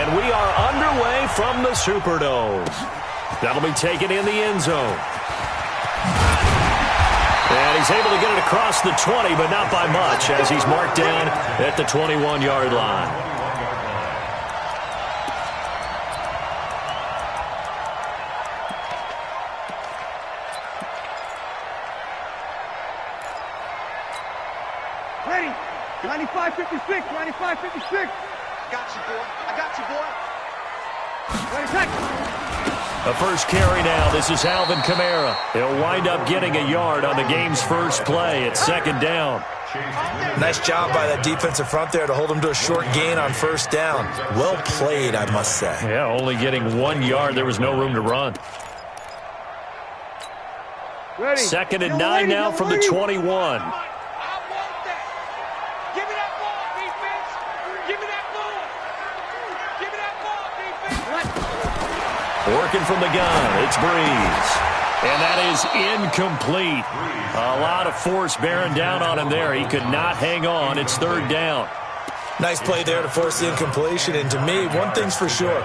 And we are underway from the Superdome. That'll be taken in the end zone. And he's able to get it across the 20, but not by much, as he's marked down at the 21-yard line. Ready. 95-56, 95-56. Got you, boy. I got you, boy. Ready, set. A first carry now. This is Alvin Kamara. He'll wind up getting a yard on the game's first play. It's second down. Nice job by that defensive front there to hold him to a short gain on first down. Well played, I must say. Yeah, only getting 1 yard. There was no room to run. Ready. Second and 9 now from the 21. Working from the gun, it's Breeze. And that is incomplete. A lot of force bearing down on him there. He could not hang on. It's third down. Nice play there to force the incompletion. And to me, one thing's for sure.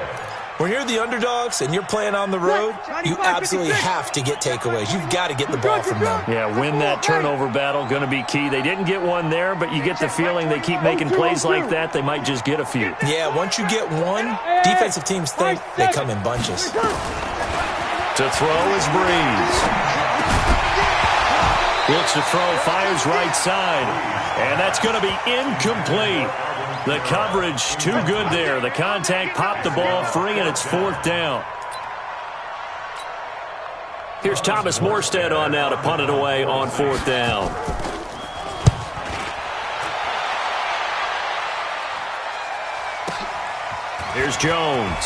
When you're the underdogs and you're playing on the road, you absolutely have to get takeaways. You've got to get the ball from them. Yeah, win that turnover battle, going to be key. They didn't get one there, but you get the feeling they keep making plays like that, they might just get a few. Yeah, once you get one, defensive teams think they come in bunches. To throw is Breeze. Looks to throw, fires right side. And that's going to be incomplete. The coverage too good there. The contact popped the ball free, and it's fourth down. Here's Thomas Morstead on now to punt it away on fourth down. Here's Jones.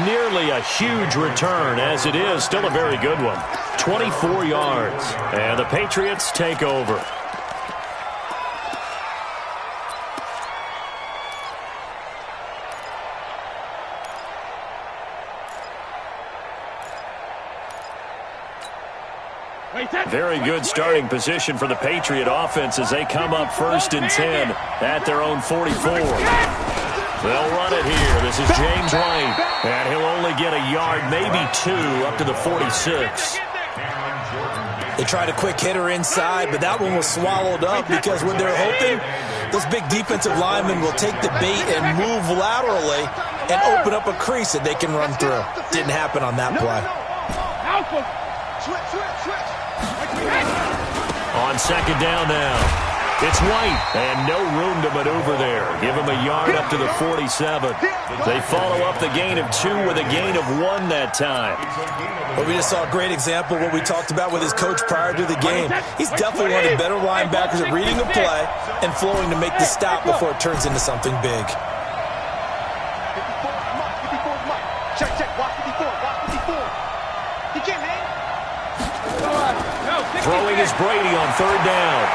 Nearly a huge return, as it is. Still a very good one. 24 yards. And the Patriots take over. Very good starting position for the Patriot offense as they come up first and 10 at their own 44. They'll run it here. This is James White. And he'll only get a yard, maybe two, up to the 46. They tried a quick hitter inside, but that one was swallowed up because what they're hoping, those big defensive linemen will take the bait and move laterally and open up a crease that they can run through. Didn't happen on that play. On second down now. It's White, and no room to maneuver there. Give him a yard up to the 47. They follow up the gain of 2 with a gain of 1 that time. Well, we just saw a great example of what we talked about with his coach prior to the game. He's definitely one of the better linebackers at reading a play and flowing to make the stop before it turns into something big. Throwing is Brady on third down.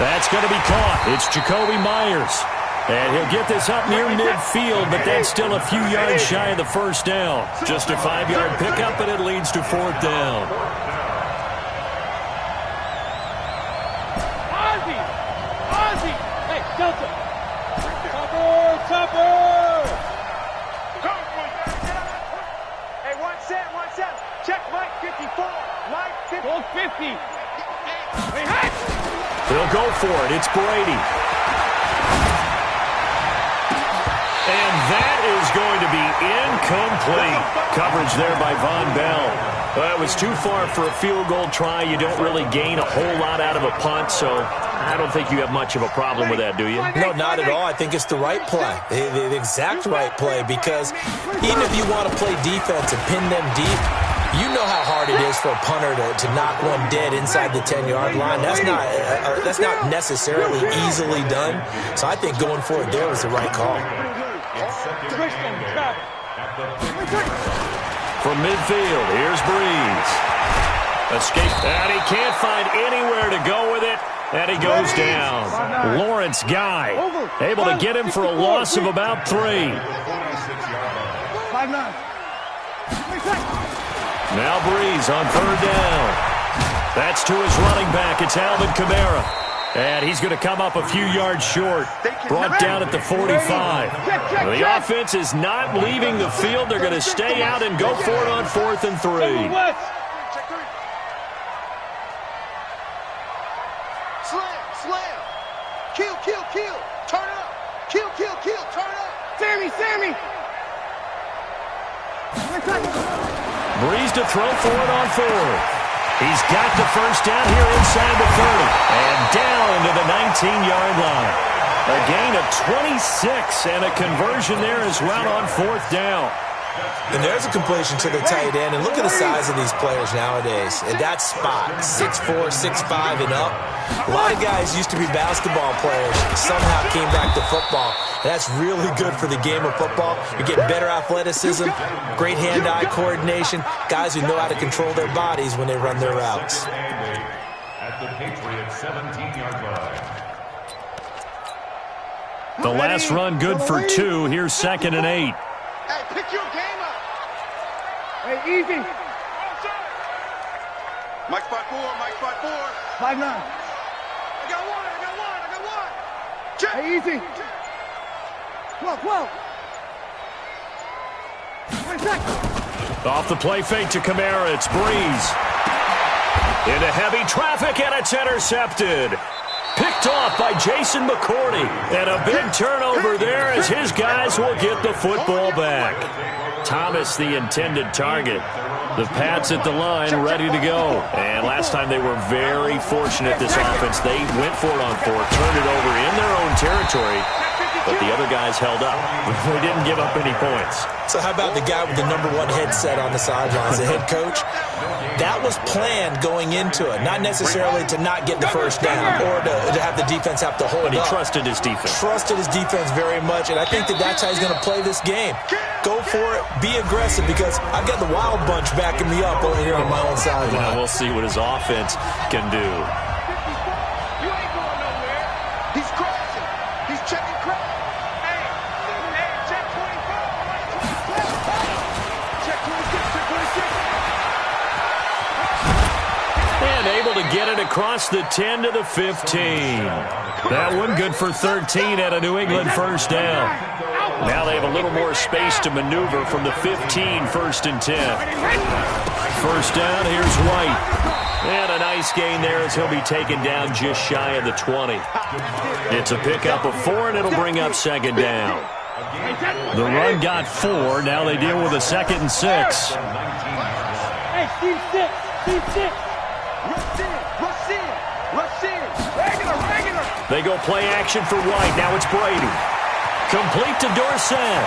That's going to be caught. It's Jacoby Myers. And he'll get this up near midfield, but that's still a few yards shy of the first down. Just a 5-yard pickup, and it leads to fourth down. Ozzy! Hey, Delta! Topper! Hey, 1-7. Check Mike 54. Mike 50. Hey, Hatch! He'll go for it. It's Brady. And that is going to be incomplete. Coverage there by Von Bell. Well, it was too far for a field goal try. You don't really gain a whole lot out of a punt, so I don't think you have much of a problem with that, do you? No, not at all. I think it's the right play, the exact right play, because even if you want to play defense and pin them deep, you know how hard it is for a punter to knock one dead inside the 10-yard line. That's not necessarily easily done. So I think going for it there was the right call. From midfield, here's Breeze. Escape, and he can't find anywhere to go with it, and he goes down. Lawrence Guy able to get him for a loss of about 3. 5-9. Now Breeze on third down. That's to his running back. It's Alvin Kamara. And he's going to come up a few yards short. Brought down at the 45. The offense is not leaving the field. They're going to stay out and go for it on 4th and 3. Slam. Kill. Turn up. Kill. Turn up. Sammy. Breeze to throw for it on 4th. He's got the first down here inside the 30. And down to the 19-yard line. A gain of 26 and a conversion there as well on 4th down. And there's a completion to the tight end. And look at the size of these players nowadays. At that spot, 6'4", 6'5", and up. A lot of guys used to be basketball players, somehow came back to football. And that's really good for the game of football. You're getting better athleticism, great hand-eye coordination, guys who know how to control their bodies when they run their routes. At the Patriots' 17-yard line. The last run good for 2. Here's 2nd and 8. Hey, pick your game up. Hey, easy. Mike 5-4. 5-9. I got one. Check. Hey, easy. 12. Off the play fake to Kamara. It's Breeze. Into heavy traffic, and it's intercepted. Picked off by Jason McCourty. And a big turnover there as his guys will get the football back. Thomas, the intended target. The Pats at the line, ready to go. And last time they were very fortunate, this offense. They went for it on 4th, turned it over in their own territory, but the other guys held up. They didn't give up any points. So how about the guy with the #1 headset on the sidelines, the head coach? That was planned going into it, not necessarily to not get the first down or to have the defense have to hold But he up. trusted his defense. Trusted his defense very much, and I think that's how he's going to play this game. Go for it, be aggressive, because I've got the wild bunch backing me up over here on my own sideline. Now we'll see what his offense can do. You ain't going nowhere. He's crashing. He's checking crash. Hey, check 24. Check 26. And able to get it across the 10 to the 15. That one good for 13 at a New England first down. Now they have a little more space to maneuver from the 15, 1st and 10. First down, here's White. And a nice gain there as he'll be taken down just shy of the 20. It's a pickup of 4, and it'll bring up 2nd down. The run got 4. Now they deal with a 2nd and 6. Hey, Steve 6. Rush in. Regular. They go play action for White. Now it's Brady. Complete to Dorsett.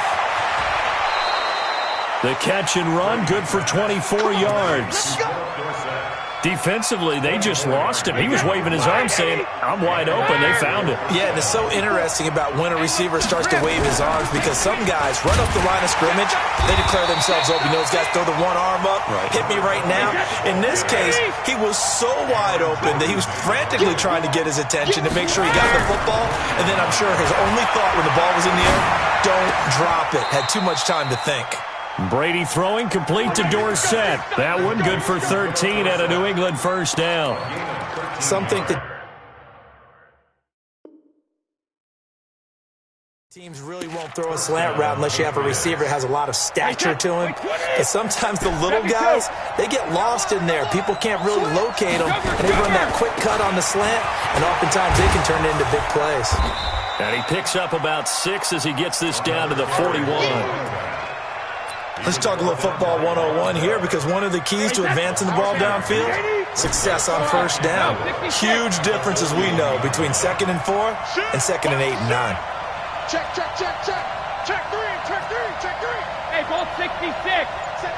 The catch and run, good for 24 yards. Defensively, they just lost him. He was waving his arm saying, I'm wide open. They found him. Yeah, and it's so interesting about when a receiver starts to wave his arms, because some guys run up the line of scrimmage, they declare themselves open. Those guys throw the one arm up, hit me right now. In this case, he was so wide open that he was frantically trying to get his attention to make sure he got the football, and then I'm sure his only thought when the ball was in the air, don't drop it. Had too much time to think. Brady throwing complete to Dorsett. That one good for 13 at a New England first down. Some think that teams really won't throw a slant route unless you have a receiver that has a lot of stature to him. But sometimes the little guys, they get lost in there. People can't really locate them, and they run that quick cut on the slant, and oftentimes they can turn it into big plays. And he picks up about 6 as he gets this down to the 41. Let's talk a little football 101 here, because one of the keys to advancing the ball downfield, success on first down. Huge difference, as we know, between 2nd and 4 and 2nd and 8 and 9. Check. Check 3. Hey, ball 66. Set.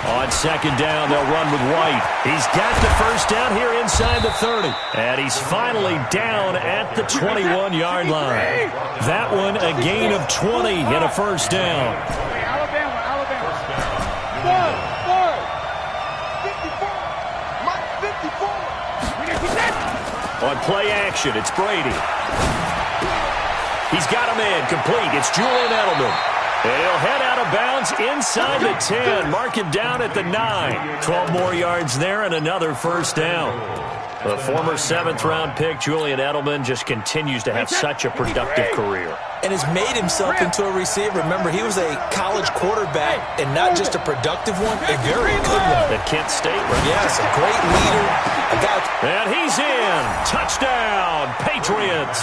On 2nd down, they'll run with White. He's got the first down here inside the 30. And he's finally down at the 21-yard line. That one a gain of 20 and a first down. Hey, Alabama. 54. Mike 54. On play action, it's Brady. He's got a man complete. It's Julian Edelman. And he'll head out of bounds inside the 10. Mark him down at the 9. 12 more yards there and another first down. The former 7th-round pick, Julian Edelman, just continues to have such a productive career. And has made himself into a receiver. Remember, he was a college quarterback, and not just a productive one, a very good one. At Kent State, right? Yes, a great leader. And he's in. Touchdown, Patriots.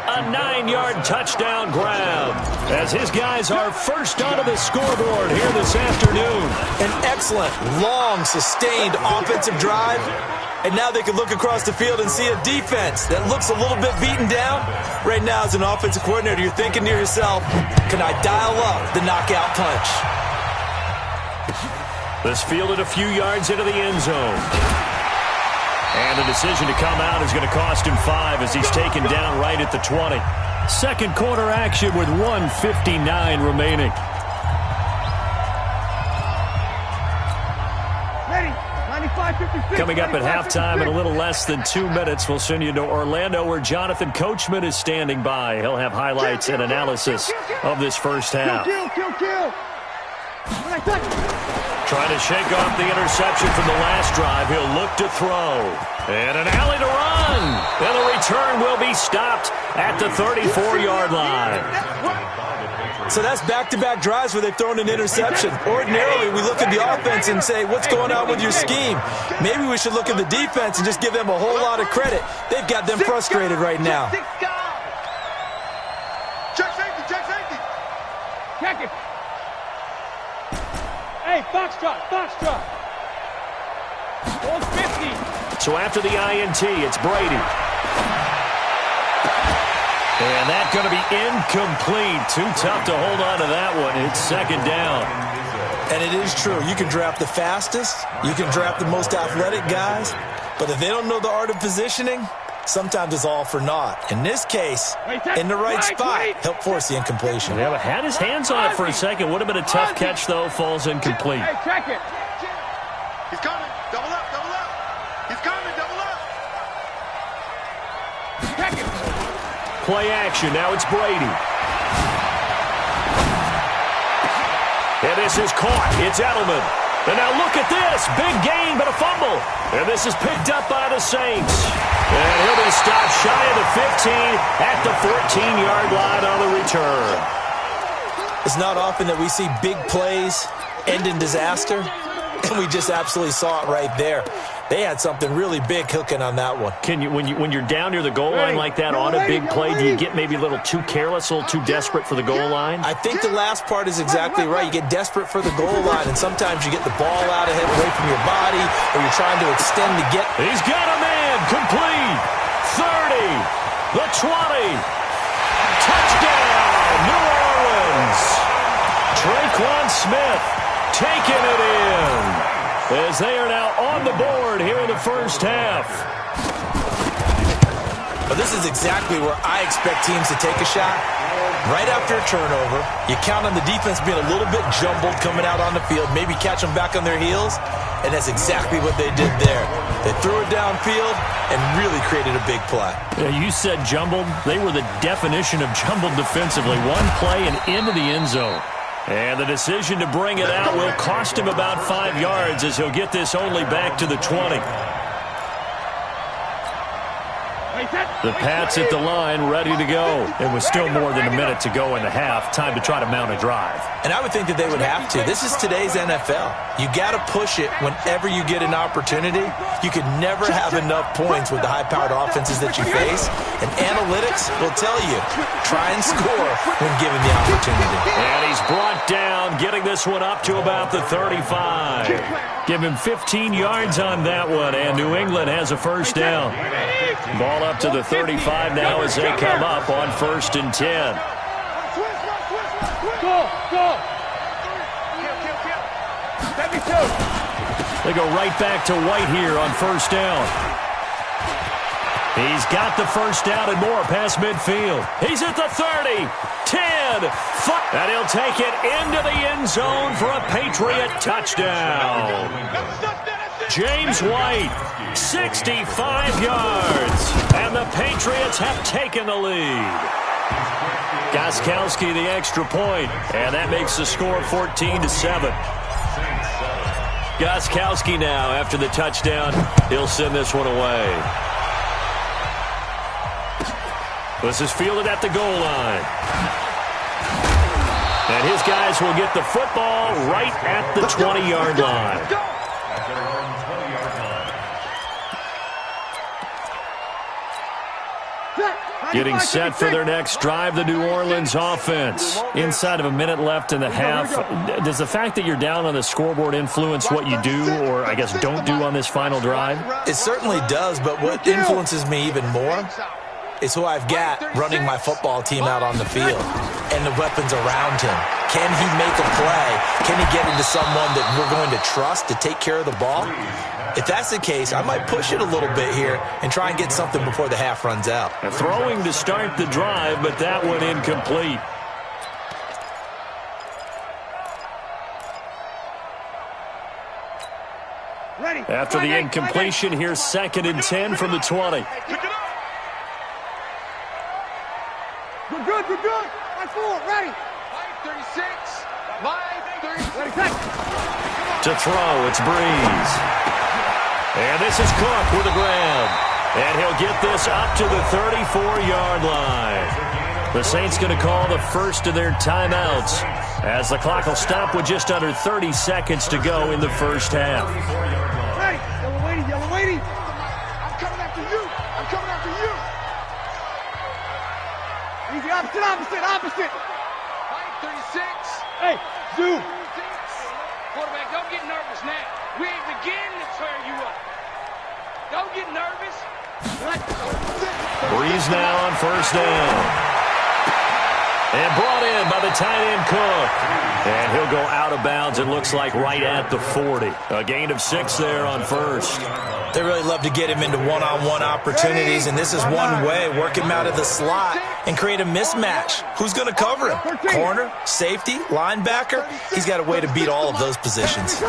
A 9-yard touchdown grab as his guys are first onto the scoreboard here this afternoon. An excellent, long, sustained offensive drive. And now they can look across the field and see a defense that looks a little bit beaten down. Right now, as an offensive coordinator, you're thinking to yourself, can I dial up the knockout punch? This fielded a few yards into the end zone. And the decision to come out is going to cost him 5 as he's taken down right at the 20. Second quarter action with 1:59 remaining. Coming up at halftime in a little less than 2 minutes, we'll send you to Orlando where Jonathan Coachman is standing by. He'll have highlights and analysis of this first half. Trying to shake off the interception from the last drive. He'll look to throw. And an alley to run. And the return will be stopped at the 34-yard line. So that's back-to-back drives where they've thrown an interception. Ordinarily, we look at the offense and say, what's going on with your scheme? Maybe we should look at the defense and just give them a whole lot of credit. They've got them frustrated right now. Check safety, check safety. Check it. Hey, foxtrot, foxtrot. Goal 50. So after the INT, it's Brady. And that's going to be incomplete. Too tough to hold on to that one. It's second down. And it is true. You can draft the fastest. You can draft the most athletic guys. But if they don't know the art of positioning, sometimes it's all for naught. In this case, in the right spot, help force the incompletion. Yeah, but had his hands on it for a second. Would have been a tough catch, though. Falls incomplete. Hey, check it. He's coming. Double up, double up. He's coming, double up. Check it. Play action. Now it's Brady. And this is caught. It's Edelman. And now look at this. Big gain, but a fumble. And this is picked up by the Saints. And he'll be stopped shy of the 15 at the 14-yard line on the return. It's not often that we see big plays end in disaster. And we just absolutely saw it right there. They had something really big cooking on that one. Can you, when you're down near the goal line like that on a big play, do you get maybe a little too careless, a little too desperate for the goal line? I think the last part is exactly right. You get desperate for the goal line, and sometimes you get the ball out ahead away from your body, or you're trying to extend to get. He's got a man. Complete. 30. The 20. Touchdown, New Orleans. Traquan Smith taking it in. As they are now on the board here in the first half. But this is exactly where I expect teams to take a shot. Right after a turnover, you count on the defense being a little bit jumbled coming out on the field, maybe catch them back on their heels, and that's exactly what they did there. They threw it downfield and really created a big play. Yeah, you said jumbled. They were the definition of jumbled defensively. One play and into the end zone. And the decision to bring it out will cost him about 5 yards as he'll get this only back to the 20. The Pats at the line, ready to go. And with still more than a minute to go in the half, time to try to mount a drive. And I would think that they would have to. This is today's NFL. You got to push it whenever you get an opportunity. You can never have enough points with the high-powered offenses that you face. And analytics will tell you, try and score when given the opportunity. And he's brought down, getting this one up to about the 35. Give him 15 yards on that one, and New England has a first down. Ball up to the 35 now as they come up on 1st and 10. Go, go. They go right back to White here on 1st down. He's got the first down and more past midfield. He's at the 30, 10, 5, and he'll take it into the end zone for a Patriot touchdown. James White, 65 yards, and the Patriots have taken the lead. Gostkowski the extra point, and that makes the score 14-7. Gostkowski now, after the touchdown, he'll send this one away. This is fielded at the goal line. And his guys will get the football right at the 20-yard line. Getting set for their next drive, the New Orleans offense. Inside of a minute left in the half, does the fact that you're down on the scoreboard influence what you do, or I guess don't do on this final drive? It certainly does, but what influences me even more is who I've got running my football team out on the field and the weapons around him. Can he make a play? Can he get into someone that we're going to trust to take care of the ball? If that's the case, I might push it a little bit here and try and get something before the half runs out. Throwing to start the drive, but that one incomplete. After the incompletion, here's 2nd and 10 from the 20. We're good, we're good. Line 4, ready. 36, line 36. Ready, set. To throw, it's Breeze. And this is Cook with a grab. And he'll get this up to the 34-yard line. The Saints going to call the first of their timeouts as the clock will stop with just under 30 seconds to go in the first half. Ready. Yellow lady, yellow lady. I'm coming after you. I'm coming after you. Easy, opposite. Line 36. Hey, zoom. Quarterback, don't get nervous now. We ain't beginning to tear you up. Don't get nervous. Breeze now on first down. And brought in by the tight end Cook. And he'll go out of bounds, it looks like, right at the 40. A gain of 6 there on first. They really love to get him into one-on-one opportunities, and this is one way. Work him out of the slot and create a mismatch. Who's going to cover him? Corner, safety, linebacker? He's got a way to beat all of those positions.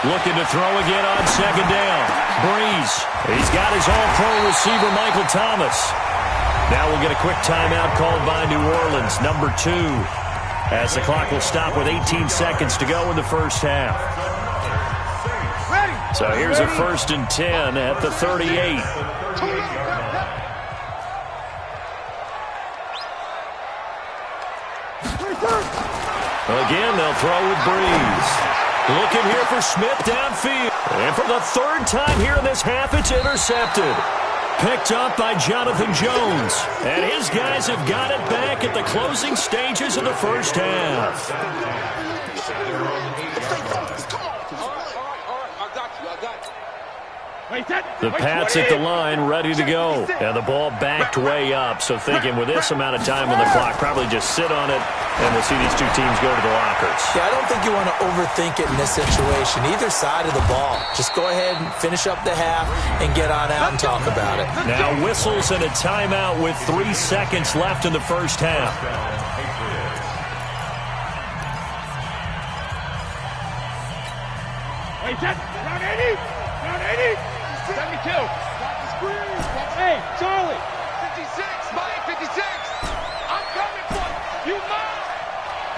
Looking to throw again on 2nd down. Breeze. He's got his all-pro receiver, Michael Thomas. Now we'll get a quick timeout called by New Orleans, number 2, as the clock will stop with 18 seconds to go in the first half. So here's a 1st and 10 at the 38. Again, they'll throw with Breeze. Looking here for Smith downfield. And for the 3rd time here in this half, it's intercepted. Picked up by Jonathan Jones. And his guys have got it back at the closing stages of the first half. The Pats at the line, ready to go. And the ball backed way up. So thinking with this amount of time on the clock, probably just sit on it, and we'll see these two teams go to the lockers. Yeah, I don't think you want to overthink it in this situation. Either side of the ball. Just go ahead and finish up the half and get on out and talk about it. Now whistles and a timeout with 3 seconds left in the first half. Wait, set. Round 80. Round 80. 72. Hey, Charlie. 56, line 56. I'm coming for you. You must.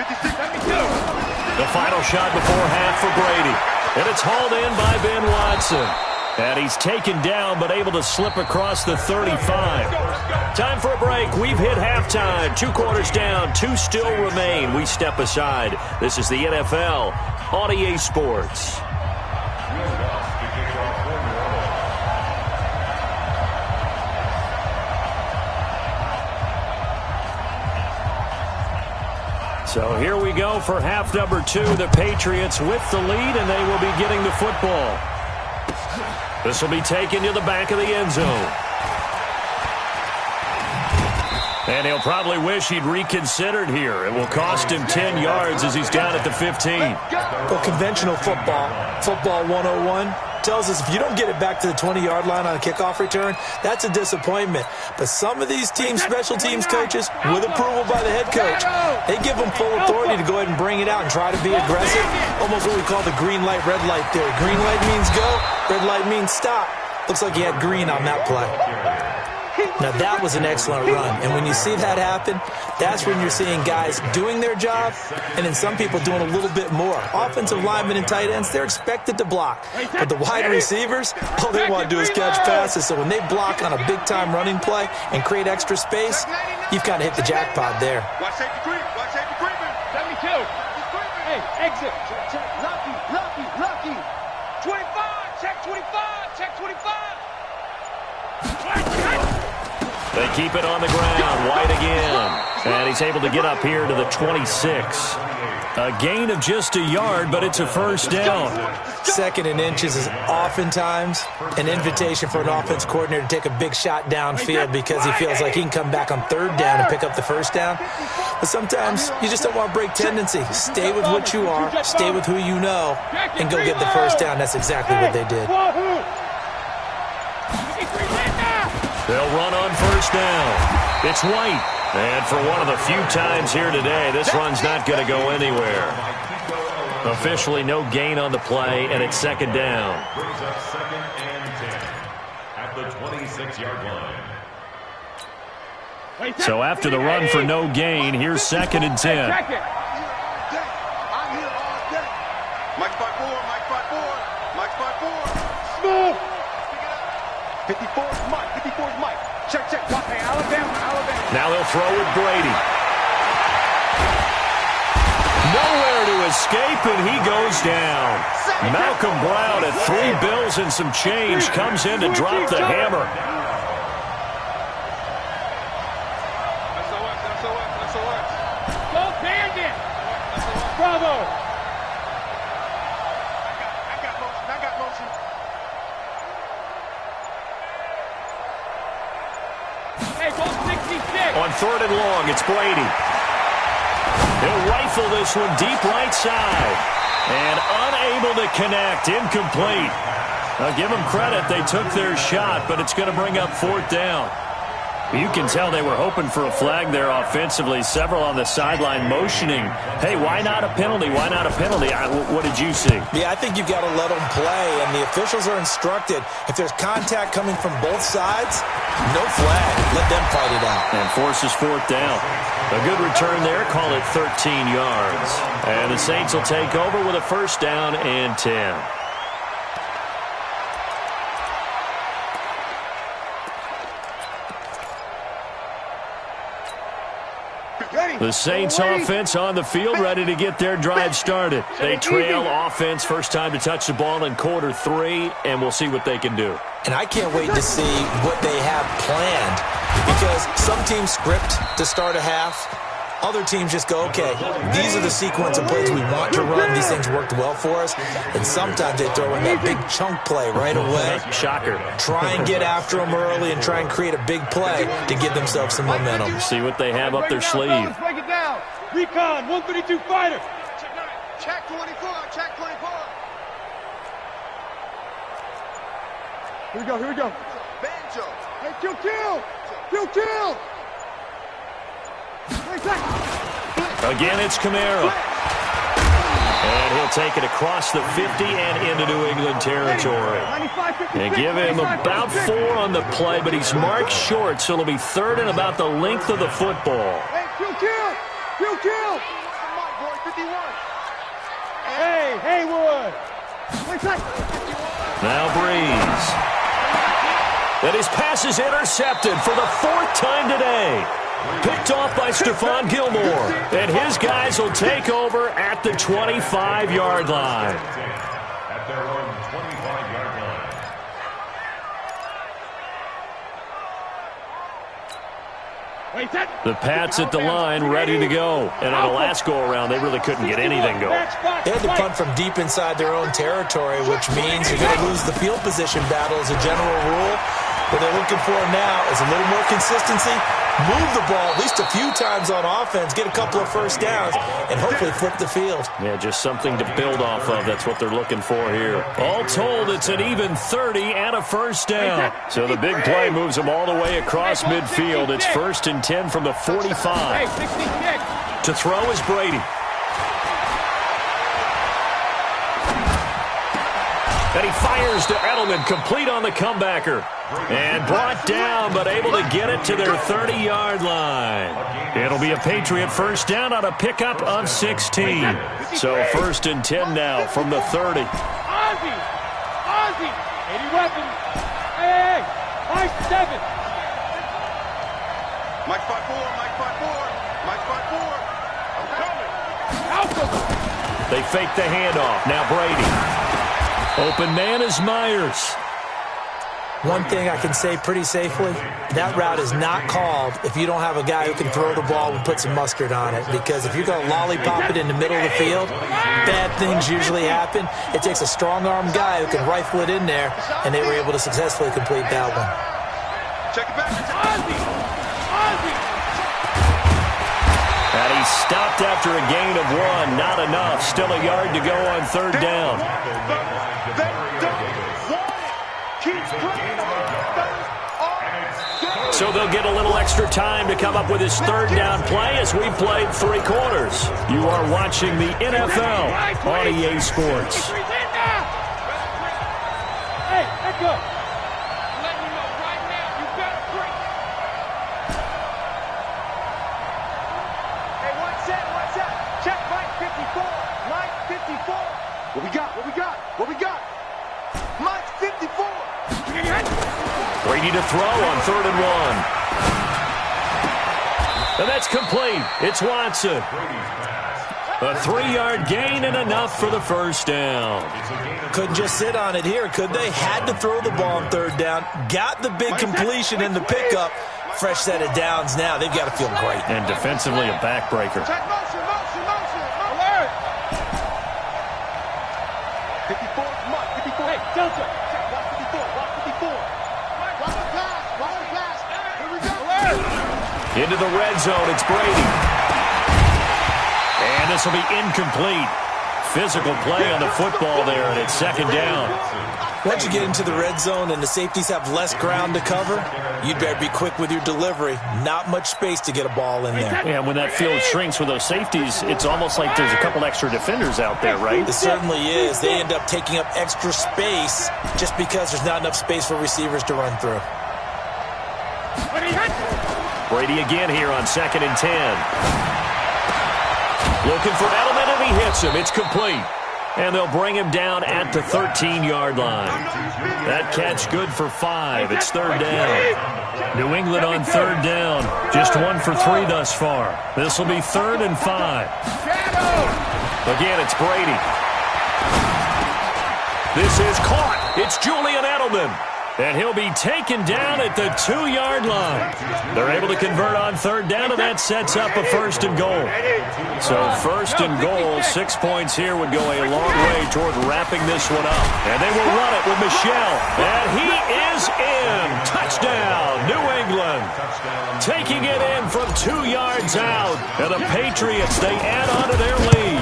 56, 72. The final shot before half for Brady. And it's hauled in by Ben Watson. And he's taken down but able to slip across the 35. Time for a break. We've hit halftime. 2 quarters down. 2 still remain. We step aside. This is the NFL on EA Sports. So here we go for half number 2. The Patriots with the lead, and they will be getting the football. This will be taken to the back of the end zone. And he'll probably wish he'd reconsidered here. It will cost him 10 yards as he's down at the 15. Well, conventional football 101, tells us if you don't get it back to the 20-yard line on a kickoff return, that's a disappointment. But some of these teams, special teams coaches, with approval by the head coach, they give them full authority to go ahead and bring it out and try to be aggressive. Almost what we call the green light, red light theory. Green light means go, red light means stop. Looks like he had green on that play. Now, that was an excellent run. And when you see that happen, that's when you're seeing guys doing their job and then some people doing a little bit more. Offensive linemen and tight ends, they're expected to block. But the wide receivers, all they want to do is catch passes. So when they block on a big-time running play and create extra space, you've kind of hit the jackpot there. Watch safety creep. Watch safety creeping. 72. Hey, exit. Check. Lucky. 25. Check 25. Check 25. They keep it on the ground. White again. And he's able to get up here to the 26. A gain of just a yard, but it's a first down. 2nd and inches is oftentimes an invitation for an offense coordinator to take a big shot downfield because he feels like he can come back on 3rd down and pick up the first down. But sometimes you just don't want to break tendency. Stay with what you are, stay with who you know, and go get the first down. That's exactly what they did. They'll run on first down. It's White. And for one of the few times here today, this run's not going to go anywhere. Officially no gain on the play, and it's 2nd down. Brings up 2nd and 10 at the 26-yard line. So after the run for no gain, here's 2nd and 10. I'm here all day. Mike 5-4. Mike 5-4. Mike 5-4. Smooth. 54's Mike. 54's Mike. Check. Hey, Alabama. Now they'll throw with Brady. Nowhere to escape, and he goes down. Malcolm Brown at 3 bills and some change comes in to drop the hammer. SOS. Go Bandit. Bravo. I got motion. Hey, go 66. On 3rd and long, it's Brady. He'll rifle this one deep right side. And unable to connect. Incomplete. Now, give them credit. They took their shot, but it's going to bring up 4th down. You can tell they were hoping for a flag there offensively. Several on the sideline motioning, hey, why not a penalty? Why not a penalty? What did you see? Yeah, I think you've got to let them play, and the officials are instructed. If there's contact coming from both sides, no flag. Let them fight it out. And forces 4th down. A good return there. Call it 13 yards. And the Saints will take over with a first down and 10. The Saints offense on the field, ready to get their drive started. They trail offense, first time to touch the ball in quarter 3, and we'll see what they can do. And I can't wait to see what they have planned because some teams script to start a half. Other teams just go, okay, these are the sequence of plays we want to run. These things worked well for us. And sometimes they throw in that big chunk play right away. Shocker. Try and get after them early and try and create a big play to give themselves some momentum. See what they have up their sleeve. Break it down. Recon, 132 fighter. Check 24. Check 24. Here we go. Banjo. Hey, kill. Again, it's Kamara. And he'll take it across the 50 and into New England territory. And give him about 4 on the play, but he's marked short, so it'll be 3rd and about the length of the football. Hey, kill. Hey, Haywood. Now Breeze. And his pass is intercepted for the 4th time today. Picked off by Stephon Gilmore. And his guys will take over at the 25-yard line. At their own 25-yard line. The Pats at the line, ready to go. And on the last go-around, they really couldn't get anything going. They had to punt from deep inside their own territory, which means you're going to lose the field position battle as a general rule. What they're looking for now is a little more consistency, move the ball at least a few times on offense, get a couple of first downs, and hopefully flip the field. Yeah, just something to build off of. That's what they're looking for here. All told, it's an even 30 and a first down. So the big play moves them all the way across midfield. It's 1st and 10 from the 45. To throw is Brady. And he fires to Edelman, complete on the comebacker. And brought down, but able to get it to their 30-yard line. It'll be a Patriot first down on a pickup of 16. So first and 10 now from the 30. Ozzy! 80 weapons! Hey! Mike 7! Mike 5-4, Mike 5-4, Mike 5-4. I'm coming. They fake the handoff. Now Brady. Open man is Myers. One thing I can say pretty safely, that route is not called if you don't have a guy who can throw the ball and put some mustard on it. Because if you're going to lollipop it in the middle of the field, bad things usually happen. It takes a strong-arm guy who can rifle it in there, and they were able to successfully complete that one. Check it back. Ozzy! And he stopped after a gain of 1. Not enough. Still a yard to go on third down. So they'll get a little extra time to come up with his third down play as we've played 3 quarters. You are watching the NFL on EA Sports. Hey, let go. Let me know right now, you better break. Hey, what's that? Check Mike 54. Mike 54. What we got? Mike 54. Brady to throw on 3rd and 1. And that's complete. It's Watson. A 3-yard gain and enough for the first down. Couldn't just sit on it here, could they? Had to throw the ball on 3rd down. Got the big completion in the pickup. Fresh set of downs now. They've got to feel great. And defensively a backbreaker. Check motion. Alert. 54, Mike 54. Hey, Delta. Check, watch 54. Watch the pass. Here we go. Into the red zone, it's Brady. And this will be incomplete. Physical play on the football there, and it's 2nd down. Once you get into the red zone and the safeties have less ground to cover, you'd better be quick with your delivery. Not much space to get a ball in there. Yeah, when that field shrinks with those safeties, it's almost like there's a couple extra defenders out there, right? It certainly is. They end up taking up extra space just because there's not enough space for receivers to run through. Brady again here on 2nd and 10. Looking for Edelman, and he hits him. It's complete. And they'll bring him down at the 13-yard line. That catch good for 5. It's 3rd down. New England on 3rd down. Just 1 for 3 thus far. This will be 3rd and 5. Again, it's Brady. This is caught. It's Julian Edelman. And he'll be taken down at the 2-yard line. They're able to convert on 3rd down, and that sets up a 1st and goal. So 1st and goal, 6 points here would go a long way toward wrapping this one up. And they will run it with Michel. And he is in. Touchdown, New England. Taking it in from 2 yards out. And the Patriots, they add on to their lead.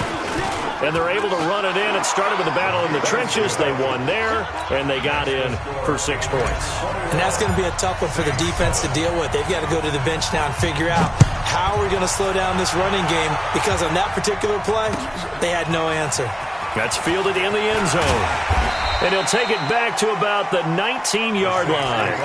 And they're able to run it in. It started with a battle in the trenches. They won there, and they got in for 6 points. And that's going to be a tough one for the defense to deal with. They've got to go to the bench now and figure out how we're going to slow down this running game, because on that particular play, they had no answer. That's fielded in the end zone. And he'll take it back to about the 19-yard line.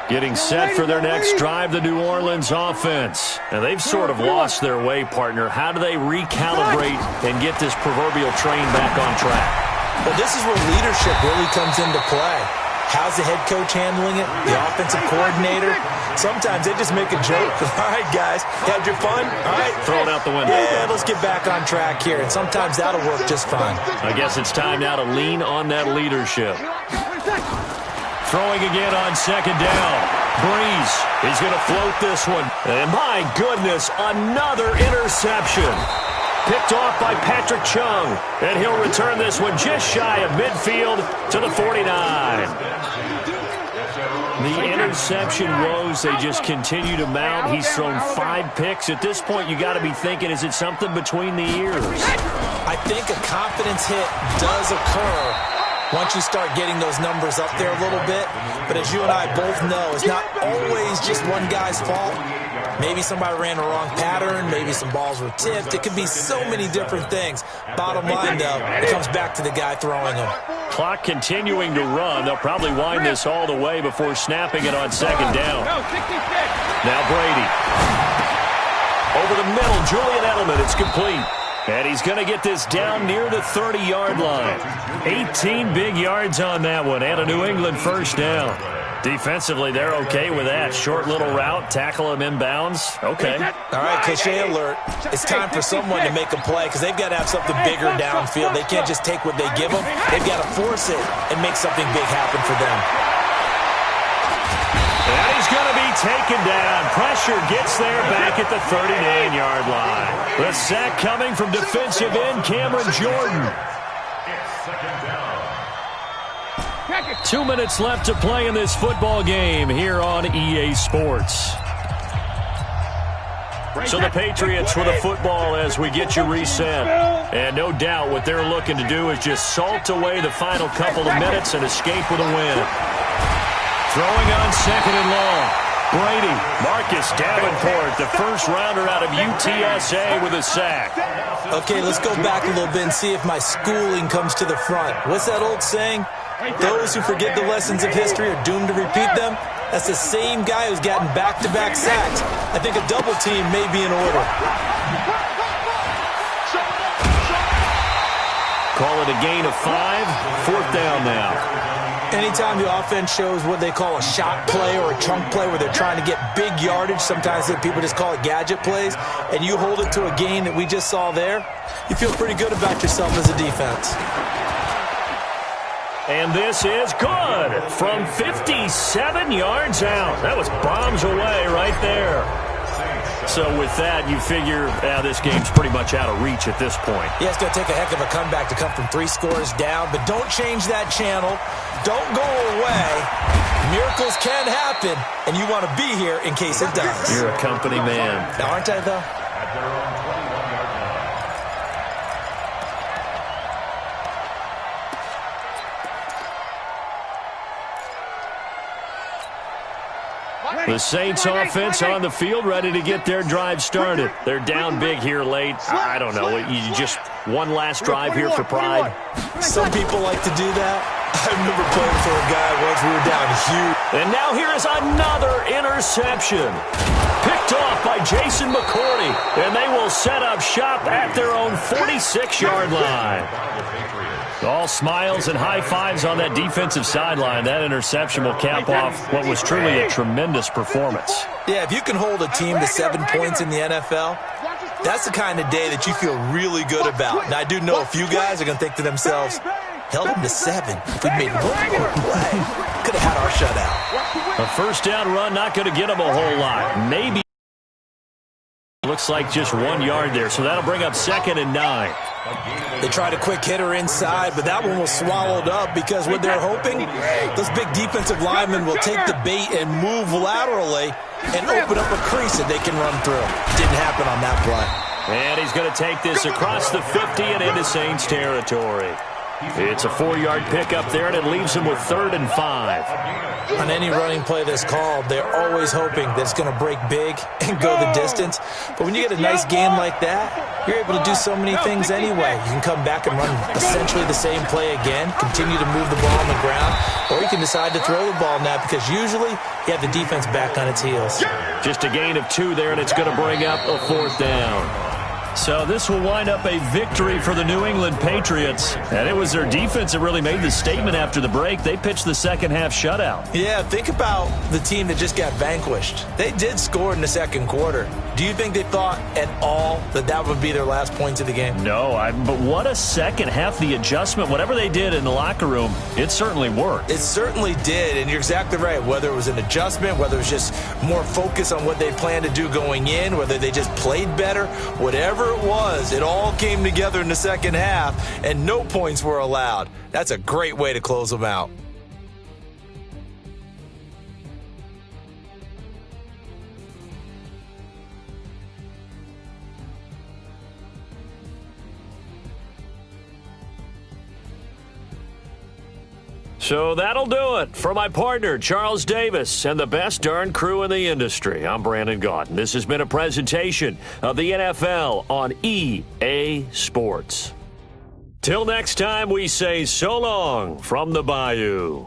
Getting set for their next drive, the New Orleans offense. And they've sort of lost their way, partner. How do they recalibrate and get this proverbial train back on track? Well, this is where leadership really comes into play. How's the head coach handling it? The offensive coordinator? Sometimes they just make a joke. All right, guys, had your fun? All right. Throw it out the window. Yeah, let's get back on track here. And sometimes that'll work just fine. I guess it's time now to lean on that leadership. Throwing again on 2nd down. Breeze. He's going to float this one. And my goodness, another interception. Picked off by Patrick Chung. And he'll return this one just shy of midfield to the 49. The interception woes, they just continue to mount. He's thrown 5 picks. At this point, you got to be thinking, is it something between the ears? I think a confidence hit does occur once you start getting those numbers up there a little bit. But as you and I both know, it's not always just one guy's fault. Maybe somebody ran the wrong pattern. Maybe some balls were tipped. It could be so many different things. Bottom line, though, it comes back to the guy throwing them. Clock continuing to run. They'll probably wind this all the way before snapping it on second down. Now Brady. Over the middle, Julian Edelman. It's complete. And he's going to get this down near the 30-yard line. 18 big yards on that one, and a New England first down. Defensively, they're okay with that. Short little route, tackle him inbounds. Okay. All right, cliche alert. It's time for someone to make a play because they've got to have something bigger downfield. They can't just take what they give them. They've got to force it and make something big happen for them. And he's going to be taken down. Pressure gets there back at the 39-yard line. The sack coming from defensive end Cameron Jordan. 2 minutes left to play in this football game here on EA Sports. So the Patriots with a football as we get you reset. And no doubt what they're looking to do is just salt away the final couple of minutes and escape with a win. Throwing on second and long. Brady, Marcus Davenport, the first rounder out of UTSA with a sack. Okay, let's go back a little bit and see if my schooling comes to the front. What's that old saying? Those who forget the lessons of history are doomed to repeat them. That's the same guy who's gotten back-to-back sacks. I think a double team may be in order. Call it a gain of 5. Fourth down now. Anytime the offense shows what they call a shot play or a chunk play where they're trying to get big yardage, sometimes people just call it gadget plays, and you hold it to a gain that we just saw there, you feel pretty good about yourself as a defense. And this is good from 57 yards out. That was bombs away right there. So with that, you figure this game's pretty much out of reach at this point. Yeah, it's going to take a heck of a comeback to come from 3 scores down, but don't change that channel. Don't go away. Miracles can happen, and you want to be here in case it does. You're a company man. Now, aren't I, though? At their own 21-yard line. The Saints offense on the field, ready to get their drive started. They're down big here late. I don't know. You just one last drive here for pride. Some people like to do that. I remember playing for a guy once we were down huge. And now here is another interception. Picked off by Jason McCourty. And they will set up shop at their own 46-yard line. All smiles and high fives on that defensive sideline. That interception will cap off what was truly a tremendous performance. Yeah, if you can hold a team to 7 points in the NFL, that's the kind of day that you feel really good about. Now, I do know a few guys are going to think to themselves, held them to 7. If we made one more play, could have had our shutout. A first down run, not going to get them a whole lot. Maybe. Looks like just 1 yard there, so that'll bring up 2nd and 9. They tried a quick hitter inside, but that one was swallowed up because what they're hoping, those big defensive linemen will take the bait and move laterally and open up a crease that they can run through. Didn't happen on that play. And he's going to take this across the 50 and into Saints territory. It's a 4-yard pickup there, and it leaves him with 3rd and 5. On any running play that's called, they're always hoping that it's going to break big and go the distance. But when you get a nice gain like that, you're able to do so many things anyway. You can come back and run essentially the same play again, continue to move the ball on the ground, or you can decide to throw the ball now because usually you have the defense back on its heels. Just a gain of 2 there, and it's going to bring up a 4th down. So this will wind up a victory for the New England Patriots. And it was their defense that really made the statement after the break. They pitched the second half shutout. Yeah, think about the team that just got vanquished. They did score in the second quarter. Do you think they thought at all that that would be their last points of the game? No, but what a second half. The adjustment, whatever they did in the locker room, it certainly worked. It certainly did, and you're exactly right. Whether it was an adjustment, whether it was just more focus on what they planned to do going in, whether they just played better, whatever it was, it all came together in the second half, and no points were allowed. That's a great way to close them out. So that'll do it. For my partner, Charles Davis, and the best darn crew in the industry, I'm Brandon Gaudin. This has been a presentation of the NFL on EA Sports. Till next time, we say so long from the Bayou.